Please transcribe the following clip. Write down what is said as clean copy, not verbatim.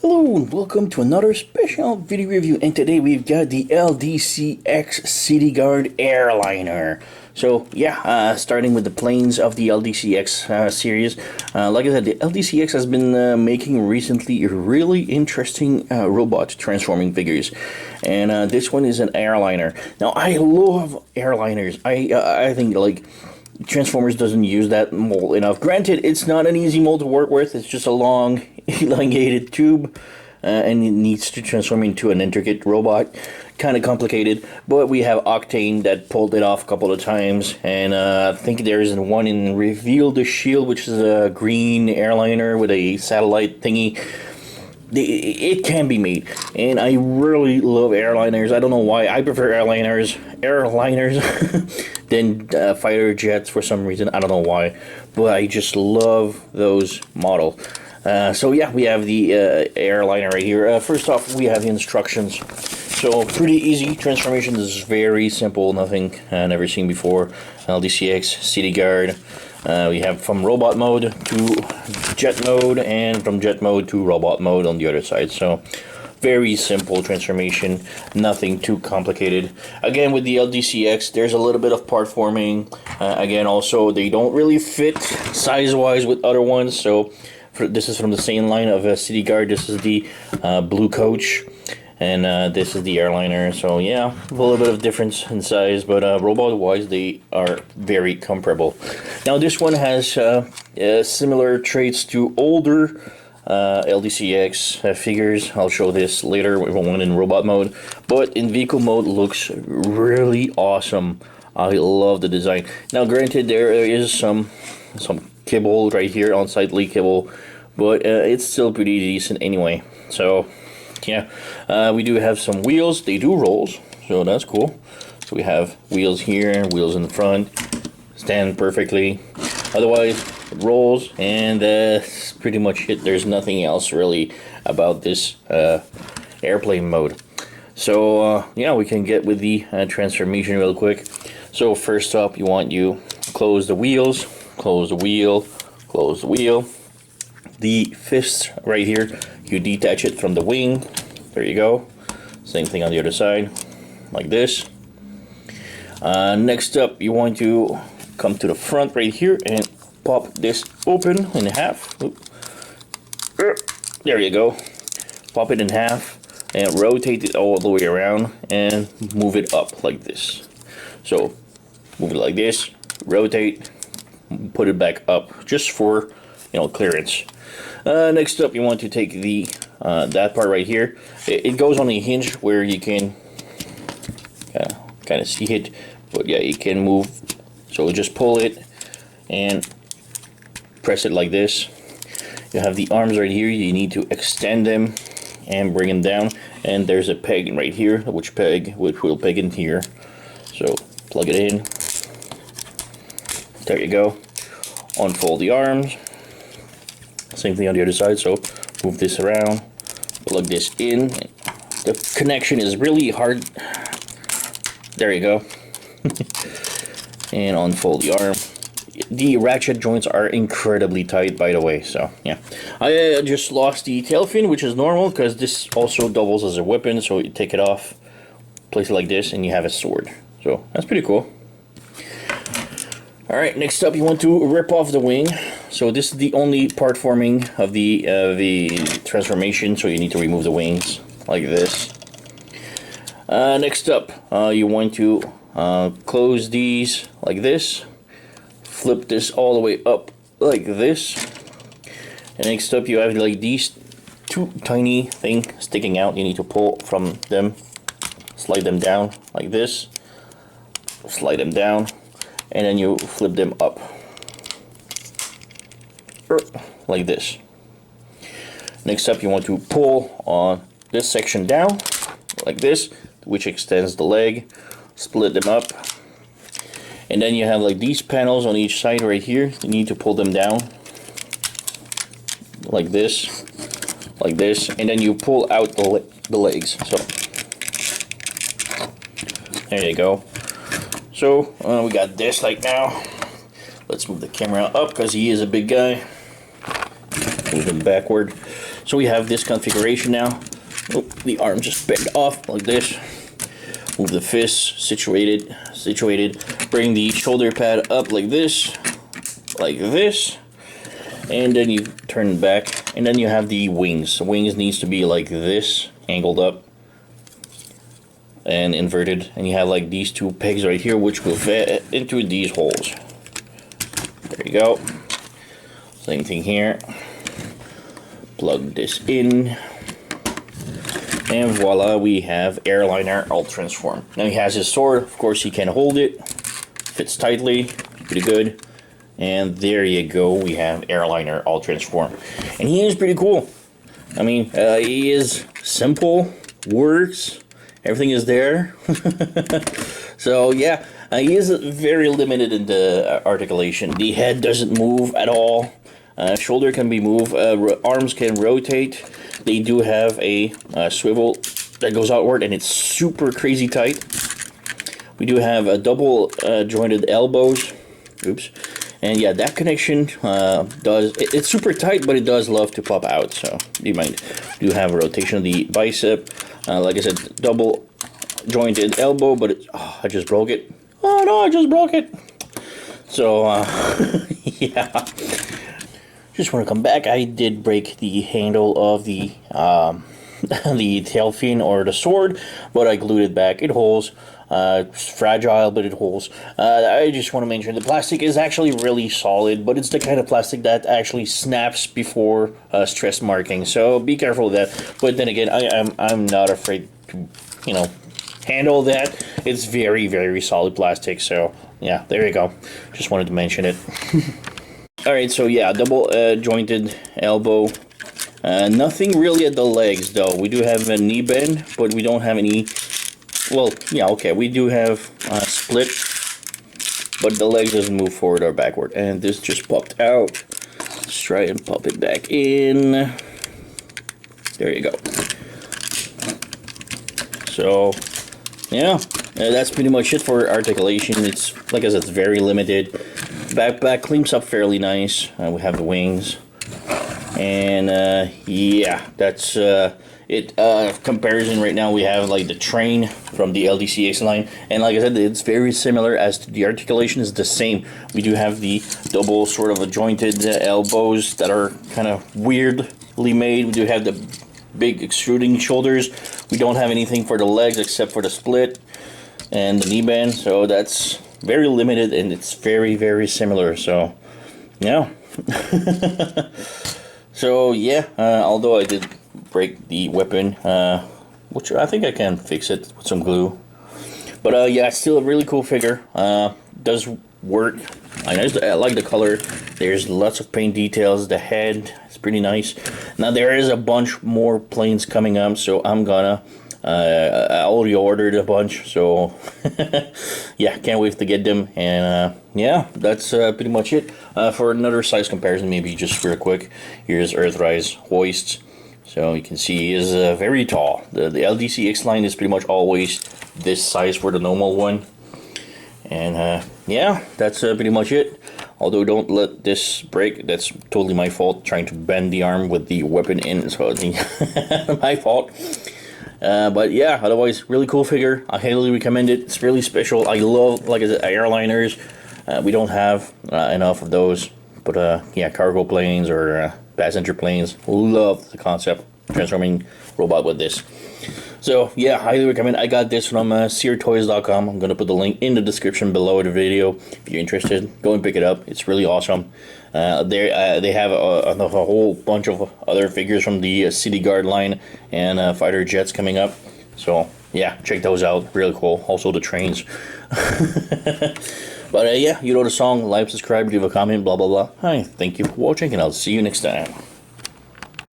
Hello and welcome to another special video review, and today we've got the LDCX City Guard Airliner. So yeah, starting with the planes of the LDCX series. Like I said, the LDCX has been making recently really interesting robot transforming figures, and this one is an airliner. Now I love airliners. I think like Transformers doesn't use that mold enough. Granted, it's not an easy mold to work with. It's just a long, elongated tube, and it needs to transform into an intricate robot. Kind of complicated, but we have Octane that pulled it off a couple of times, and I think there is one in Reveal the Shield, which is a green airliner with a satellite thingy. It can be made, and I really love airliners. I don't know why. I prefer airliners than fighter jets for some reason. I don't know why, but I just love those models. So yeah, we have the airliner right here. First off, we have the instructions. So pretty easy. Transformation is very simple. Nothing never seen before. LDCX City Guard. We have from robot mode to jet mode, and from jet mode to robot mode on the other side. So very simple transformation, nothing too complicated. Again, with the LDCX, there's a little bit of part forming. Again, also they don't really fit size wise with other ones. So this is from the same line of City Guard. This is the blue coach, and this is the airliner. So yeah, a little bit of difference in size, but robot wise they are very comparable. Now this one has similar traits to older LDCX figures. I'll show this later with one in robot mode, but in vehicle mode looks really awesome. I love the design. Now granted, there is some kibble right here, unsightly kibble, but it's still pretty decent anyway. So yeah, we do have some wheels. They do rolls, so that's cool. So we have wheels here, wheels in the front, stand perfectly. Otherwise, it rolls, and that's pretty much it. There's nothing else really about this airplane mode. So yeah, we can get with the transformation real quick. So first up, you want you close the wheels, close the wheel, close the wheel. The fists right here, you detach it from the wing. There you go. Same thing on the other side, like this. Next up, you want to come to the front right here and pop this open in half. There you go. Pop it in half and rotate it all the way around and move it up like this. So move it like this, rotate, put it back up just for, you know, clearance. Next up, you want to take the that part right here. It goes on a hinge where you can kind of see it, but yeah, you can move. So just pull it and press it like this. You have the arms right here. You need to extend them and bring them down. And there's a peg right here, which will peg in here. So plug it in. There you go. Unfold the arms. Same thing on the other side. So move this around, plug this in. The connection is really hard. There you go. And unfold the arm. The ratchet joints are incredibly tight, by the way. So yeah, I just lost the tail fin, which is normal because this also doubles as a weapon. So you take it off, place it like this, and you have a sword. So that's pretty cool. All right, next up, you want to rip off the wing. So this is the only part forming of the transformation. So you need to remove the wings like this. Next up, you want to close these like this. Flip this all the way up like this. And next up, you have like these two tiny things sticking out. You need to pull from them, slide them down like this, slide them down, and then you flip them up like this. Next up, you want to pull on this section down like this, which extends the leg. Split them up, and then you have like these panels on each side right here. You need to pull them down like this, and then you pull out the legs. So there you go. So we got this like now. Let's move the camera up because he is a big guy. Move him backward. So we have this configuration now. Oh, the arm just bent off like this. Move the fist situated. Bring the shoulder pad up like this, and then you turn it back, and then you have the wings. The wings needs to be like this, angled up and inverted, and you have like these two pegs right here, which will fit into these holes. There you go. Same thing here. Plug this in. And voila, we have Airliner All Transform. Now he has his sword, of course he can hold it, fits tightly, pretty good. And there you go, we have Airliner All Transform. And he is pretty cool. I mean, he is simple, works, everything is there. So yeah, he is very limited in the articulation. The head doesn't move at all. Shoulder can be moved, arms can rotate. They do have a swivel that goes outward, and it's super crazy tight. We do have a double jointed elbows. Oops. And yeah, that connection it's super tight, but it does love to pop out. So you might do have a rotation of the bicep. Like I said, double jointed elbow, but I just broke it. Oh no, I just broke it. So yeah. Just want to come back. I did break the handle of the the tail fin or the sword, but I glued it back. It holds. It's fragile, but it holds. I just want to mention the plastic is actually really solid, but it's the kind of plastic that actually snaps before stress marking. So be careful of that. But then again, I'm not afraid to, you know, handle that. It's very, very solid plastic. So yeah, there you go. Just wanted to mention it. Alright, so yeah, double jointed elbow. Nothing really at the legs though. We do have a knee bend, but we don't have any. Well, yeah, okay, we do have split, but the leg doesn't move forward or backward. And this just popped out. Let's try and pop it back in. There you go. So yeah, that's pretty much it for articulation. It's, like I said, it's very limited. Back cleans up fairly nice. We have the wings, and yeah, that's it. Comparison right now, we have like the train from the LDCX line, and like I said, it's very similar as to the articulation is the same. We do have the double sort of a jointed elbows that are kind of weirdly made. We do have the big extruding shoulders. We don't have anything for the legs except for the split and the knee bend, so that's very limited, and it's very, very similar. So yeah. So yeah, although I did break the weapon, which I think I can fix it with some glue, but yeah, it's still a really cool figure. Does work. I like the color. There's lots of paint details. The head is pretty nice. Now there is a bunch more planes coming up, so I'm gonna I already ordered a bunch, so yeah, can't wait to get them. And yeah, that's pretty much it. For another size comparison, maybe just real quick, here's Earthrise hoists. So you can see he is very tall. The LDCX line is pretty much always this size for the normal one. And yeah, that's pretty much it. Although don't let this break, that's totally my fault, trying to bend the arm with the weapon in, so it's my fault. But yeah, otherwise, really cool figure. I highly recommend it. It's really special. I love, like I said, airliners. We don't have enough of those. But yeah, cargo planes or passenger planes. Love the concept. Transforming robot with this. So yeah, highly recommend. I got this from seartoys.com. I'm going to put the link in the description below the video. If you're interested, go and pick it up. It's really awesome. They have a whole bunch of other figures from the City Guard line and fighter jets coming up. So yeah, check those out. Really cool. Also the trains. But yeah, you know the song. Like, subscribe, leave a comment, blah blah blah. Hi, thank you for watching, and I'll see you next time.